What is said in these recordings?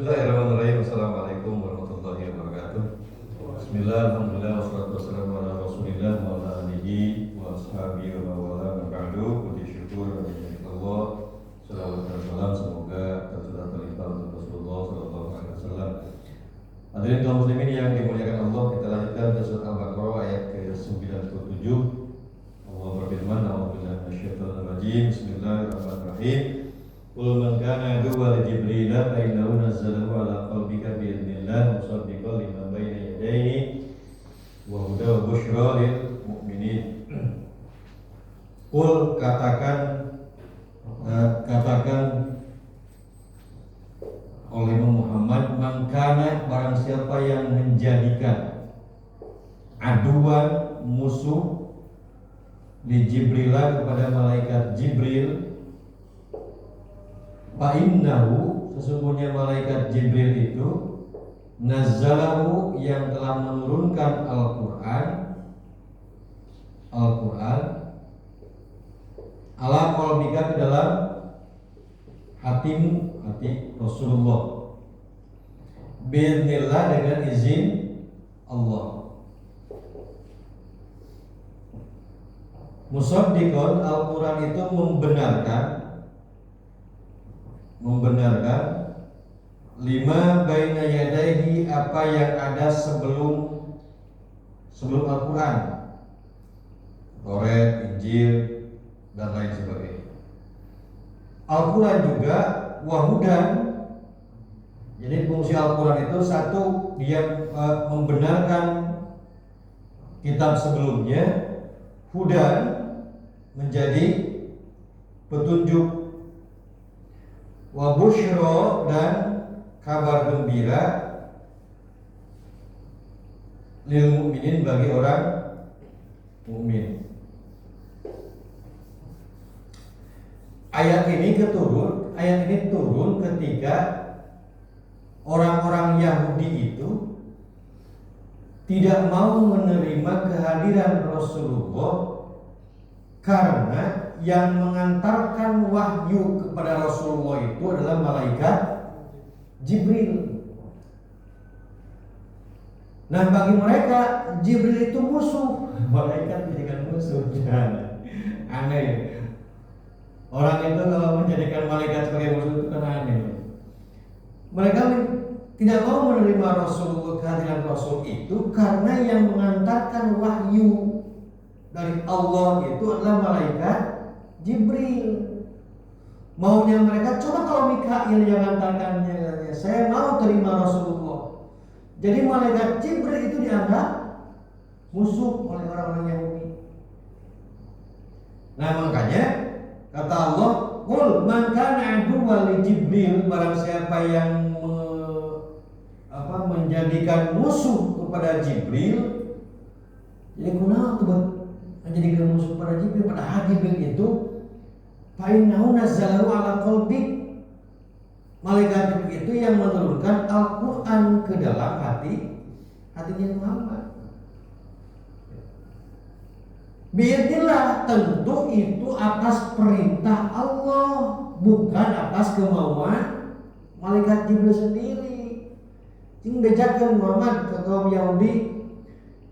Bismillahirrahmanirrahim. Assalamualaikum warahmatullahi wabarakatuh. Bismillah, alhamdulillah, wassalatu wassalamu ala rasulillah wa ala alihi wa ashabihi wa wala ma ba'du. Puji syukur bagi Allah. Salawat dan salam semoga tercurah terlimpah untuk Rasulullah sallallahu alaihi wasallam. Hadirin kaum muslimin yang dimuliakan Allah, kita lanjutkan ke surat Al-Baqarah ayat ke-97. Allah berfirman, a'udzubillahi minasyaitonir rajim. Bismillahirrahmanirrahim. Qul man kana aduwwan li Jibril fa innahu nazzalahu ala qalbika bi idznillah musaddiqan lima bayna yadayhi wa hudan wa busyra lil mu'minin. Qul katakan oleh Muhammad, man kana, barang siapa yang menjadikan aduan musuh li Jibril kepada malaikat Jibril, fa'innahu, sesungguhnya malaikat Jibril itu nazzalahu, yang telah menurunkan Al-Quran ala qalbika, ke dalam hatimu, hati Rasulullah, bi'idznillah, dengan izin Allah. Musaddiqan, Al-Quran itu membenarkan lima baina yadaihi, apa yang ada sebelum Al-Quran, Taurat, Injil dan lain sebagainya. Al-Quran juga wahudan, jadi fungsi Al-Quran itu satu, dia membenarkan kitab sebelumnya, hudan, menjadi petunjuk, wa busyra, dan kabar gembira, lil mu'minin, bagi orang mukmin. Ayat ini turun ketika orang-orang Yahudi itu tidak mau menerima kehadiran Rasulullah karena yang mengantarkan wahyu kepada Rasulullah itu adalah malaikat Jibril. Nah, bagi mereka Jibril itu musuh, malaikat dijadikan musuh. Aneh. Orang itu kalau menjadikan malaikat sebagai musuh itu kan aneh. Mereka tidak mau menerima Rasulullah, kehadiran Rasul itu, karena yang mengantarkan wahyu dari Allah itu adalah malaikat Jibril. Maunya mereka, coba kalau Mikail yang mengantarkannya, saya mau terima Rasulullah. Jadi malaikat Jibril itu dianggap musuh oleh orang-orang Yahudi. Nah, makanya kata Allah, qul man kana aduwwan li Jibril, barang siapa yang menjadikan musuh kepada Jibril. Jadi kenapa tuh menjadikan musuh kepada Jibril? Padahal Jibril itu fa'innahu nazzalahu ala qalbik, malaikat Jibril itu yang menurunkan Al-Quran ke dalam hatinya Muhammad. Biidznillah, tentu itu atas perintah Allah, bukan atas kemauan malaikat Jibril sendiri. Sing bejakeun Muhammad ke kaum Yahudi,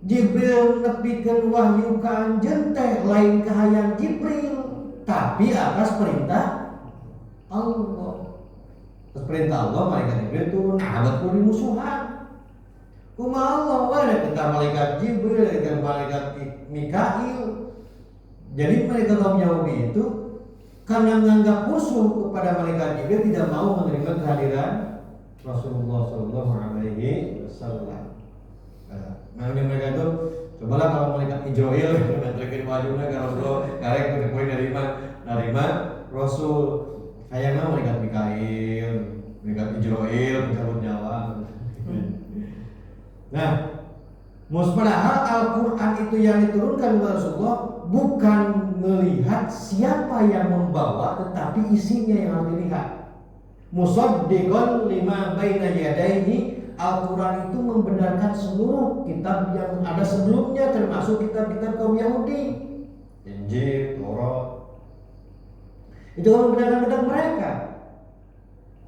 Jibril nepikeun wahyu ka anjeun teh lain kahayang Jibril, tapi atas perintah Allah. Atas perintah Allah malaikat Jibril turun, abad kudu musuhan. Kumaha Allah wae tentang malaikat Jibril dengan malaikat Mikail. Jadi mereka kaum Yahudi itu karena menganggap musuh kepada malaikat Jibril, tidak mau menerima kehadiran Rasulullah Sallallahu Alaihi Wasallam. Makanya mereka itu, cobalah kalau malaikat Israel mengantarkan wajibnya ke Rasulullah, karek itu nerima Rasul. Kayaknya malaikat Mikail, malaikat Israel mencabut nyawa. Nah, padahal Al-Quran itu yang diturunkan kepada Rasulullah bukan melihat siapa yang membawa, tetapi isinya yang harus dilihat. Musaddiqan lima baina yadayhi, Al-Quran itu membenarkan seluruh kitab yang ada sebelumnya, termasuk kitab-kitab kaum Yahudi, Injil, Taurat. Itu membenarkan kitab mereka.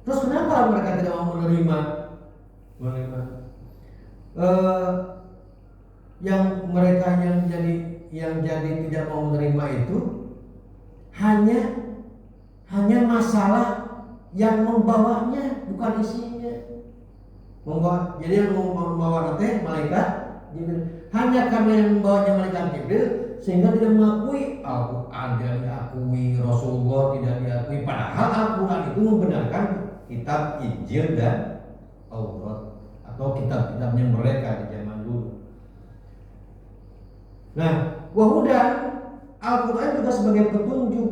Terus kenapa mereka tidak mau menerima? Yang mereka yang jadi tidak mau menerima itu hanya masalah yang membawanya, bukan isinya. Jadi yang membawa nanti malaikat Jibril. Hanya karena yang membawanya malaikat Jibril sehingga tidak mengakui Al-Quran, tidak diakui Rasulullah, tidak diakui. Padahal Al-Quran itu membenarkan kitab Injil dan Taurat atau kitab-kitabnya mereka di zaman dulu. Nah, wahudan, Al-Quran juga sebagai petunjuk.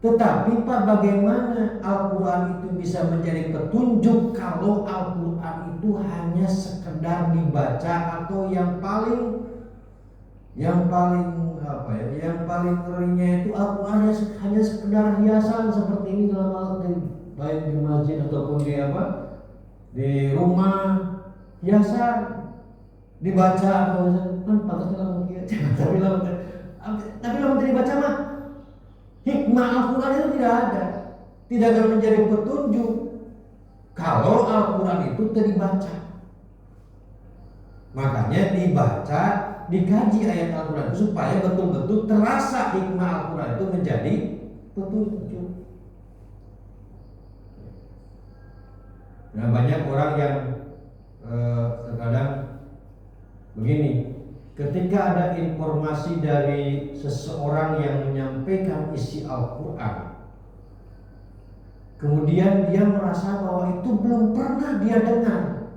Tetapi Pak, bagaimana Al-Quran itu bisa menjadi petunjuk kalau Al-Quran itu hanya sekedar dibaca atau yang paling ngerinya itu Al-Quran hanya sekedar hiasan seperti ini dalam baik di masjid ataupun di rumah, hiasan dibaca atau tapi lamun dibaca mah hikmah Al-Quran itu tidak ada, tidak akan menjadi petunjuk kalau Al-Quran itu tidak dibaca. Makanya dibaca, dikaji ayat Al-Quran itu supaya betul-betul terasa hikmah Al-Quran itu menjadi petunjuk. Nah, banyak orang yang terkadang begini, ketika ada informasi dari seseorang yang menyampaikan isi Al-Quran, kemudian dia merasa bahwa itu belum pernah dia dengar,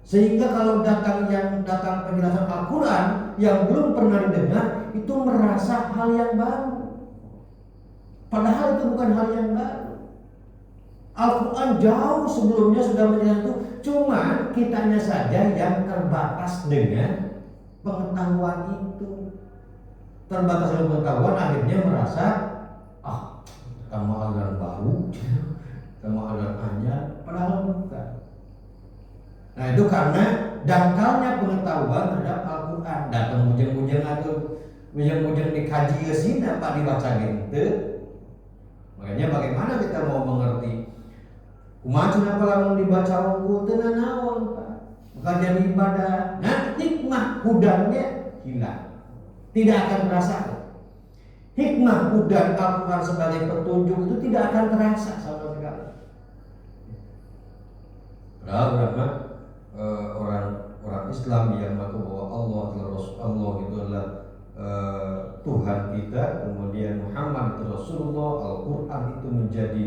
sehingga kalau datang penjelasan Al-Quran yang belum pernah didengar, itu merasa hal yang baru. Padahal itu bukan hal yang baru. Al-Quran jauh sebelumnya sudah menjelaskan itu, cuma kitanya saja yang terbatas dengan pengetahuan itu. Terbatas dengan pengetahuan, akhirnya merasa kamu aliran baru, kamu aliran anyar, padahal bukan. Nah, itu karena dangkalnya pengetahuan terhadap Al-Quran. Datang bujang-bujang atau bujang-bujang dikaji ke sini apa dibaca gitu. Makanya bagaimana kita mau mengerti kumaha kenapa lamun dibaca unggul teu naon Pak, bukan jadi ibadah. Nah, hikmah hudanya hilang, tidak akan terasa. Hikmah hudan Al-Quran sebagai petunjuk itu tidak akan terasa sama sekali. Orang Islam yang mengaku bahwa Allah itu adalah Tuhan kita, kemudian Muhammad itu Rasulullah, Al-Quran itu menjadi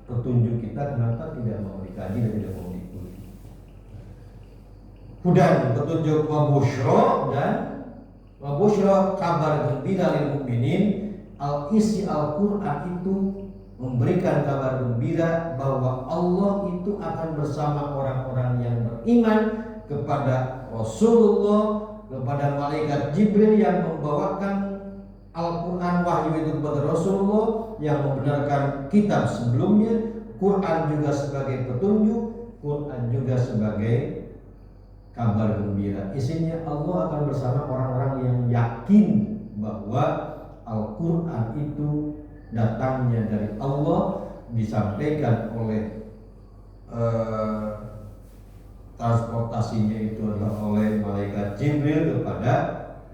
petunjuk kita, kenapa tidak mau dikaji dan tidak mau diikuti? Hudan, petunjuk, wa busyra kabar gembira lil mukminin. Isi Al-Quran itu memberikan kabar gembira bahwa Allah itu akan bersama orang-orang yang beriman kepada Rasulullah, kepada malaikat Jibril yang membawakan Al-Quran wahyu itu kepada Rasulullah, yang membenarkan kitab sebelumnya. Quran juga sebagai petunjuk, Quran juga sebagai kabar gembira. Isinya Allah akan bersama orang-orang yang yakin bahwa Al-Quran itu datangnya dari Allah, disampaikan oleh transportasinya itu adalah oleh malaikat Jibril kepada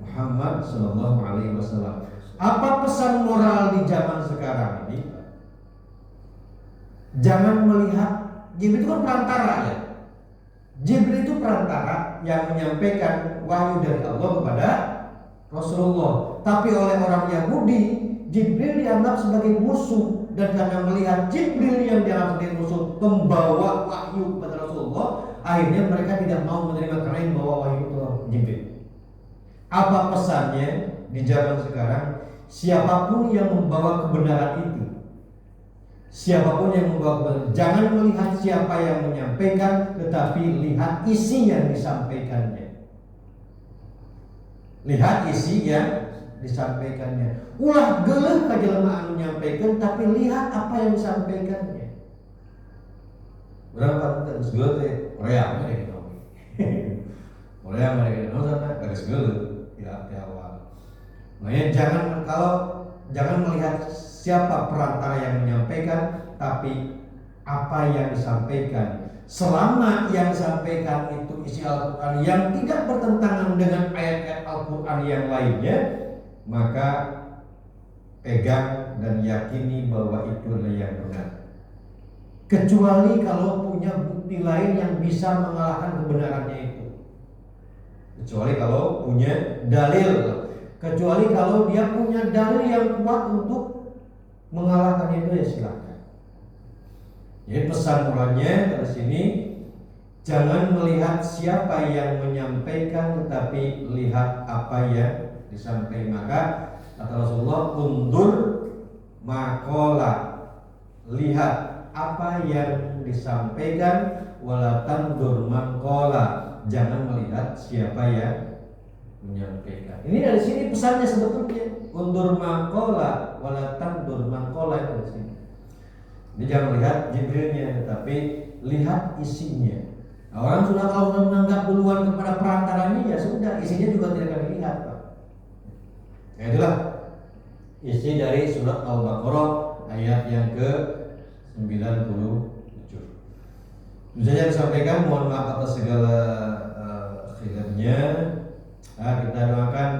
Muhammad Sallallahu Alaihi Wasallam. Apa pesan moral di zaman sekarang ini? Jangan melihat Jibril itu kan perantara ya. Jibril itu perantara yang menyampaikan wahyu dari Allah kepada Rasulullah. Tapi oleh orang Yahudi, Jibril dianggap sebagai musuh, dan karena melihat Jibril yang dianggap sebagai musuh pembawa wahyu kepada Rasulullah, akhirnya mereka tidak mau menerima karena yang membawa wahyu itu Jibril. Apa pesannya di zaman sekarang? Siapapun yang membawa kebenaran itu, siapapun yang membawa kebenaran, jangan melihat siapa yang menyampaikan, tetapi lihat isi yang disampaikannya. Lihat isi yang disampaikannya. Ulah geuleuh ka jelema anu menyampaikan, tapi lihat apa yang disampaikannya. Berapa geus geuleuh teh Korea mah gitu. Korea mah gitu, sana garis geuleuh di awal. Makanya jangan melihat siapa perantara yang menyampaikan, tapi apa yang disampaikan. Selama yang disampaikan itu isi Al-Quran yang tidak bertentangan dengan ayat-ayat Al-Quran yang lainnya, maka pegang dan yakini bahwa itu adalah yang benar. Kecuali kalau punya bukti lain yang bisa mengalahkan kebenarannya itu. Kecuali kalau punya dalil. Kecuali kalau dia punya dalil yang kuat untuk mengalahkannya itu, ya silakan. Jadi pesan Qurannya dari sini, jangan melihat siapa yang menyampaikan, tetapi lihat apa yang disampaikan. Maka kata Rasulullah, undur makola, lihat apa yang disampaikan, wala tandur makola, jangan melihat siapa yang menyampaikan. Ini dari sini pesannya sebetulnya, undur makola, wala tandur makola, itu dari sini. Ini jangan lihat Jibrilnya, tetapi lihat isinya. Nah, orang sudah kalau menganggap duluan kepada perantaranya, ya sudah, isinya juga tidak akan dilihat, Pak. Nah, itulah isi dari surat Al-Baqarah ayat yang ke-97. Itu saja disampaikan, mohon maaf atas segala khilafnya. Kita doakan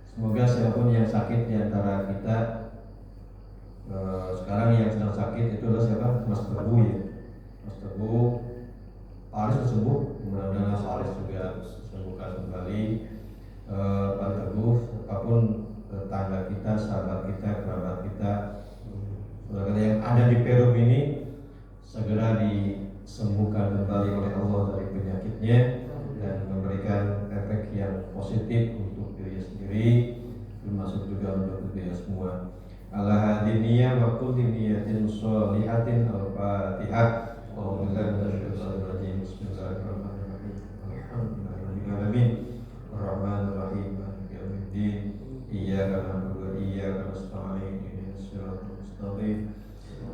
semoga siapapun yang sakit di antara kita, sekarang yang sedang sakit itu adalah siapa? Mas Teguh ya. Mas Teguh, Pak Aris sudah sembuh, mudah-mudahan Mas Aris juga sembuhkan kembali. Pak Teguh, apapun tetangga kita, sahabat kita, kerabat kita, saudara yang ada di Perum ini, segera disembuhkan kembali oleh Allah dari penyakitnya dan memberikan efek yang positif untuk diri sendiri, termasuk juga untuk diri semua. Ala hadiniyah wa kulli niyatin sholihatin. Al-Fatihah. Bismillahirrahmanirrahim. Alhamdulillahirabbil alamin. Ar-Rahmanir-Rahim. Maliki yaumiddin. Iyyaka na'budu wa iyyaka nasta'in. Ihdinas siratal mustaqim.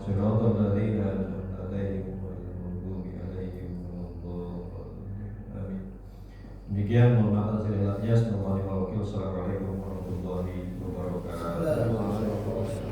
Siratal ladzina an'amta 'alaihim ghairil maghdubi 'alaihim waladdallin. Amin. Demikian, mohon maaf atas segala khilafnya. Assalamualaikum warahmatullahi wabarakatuh.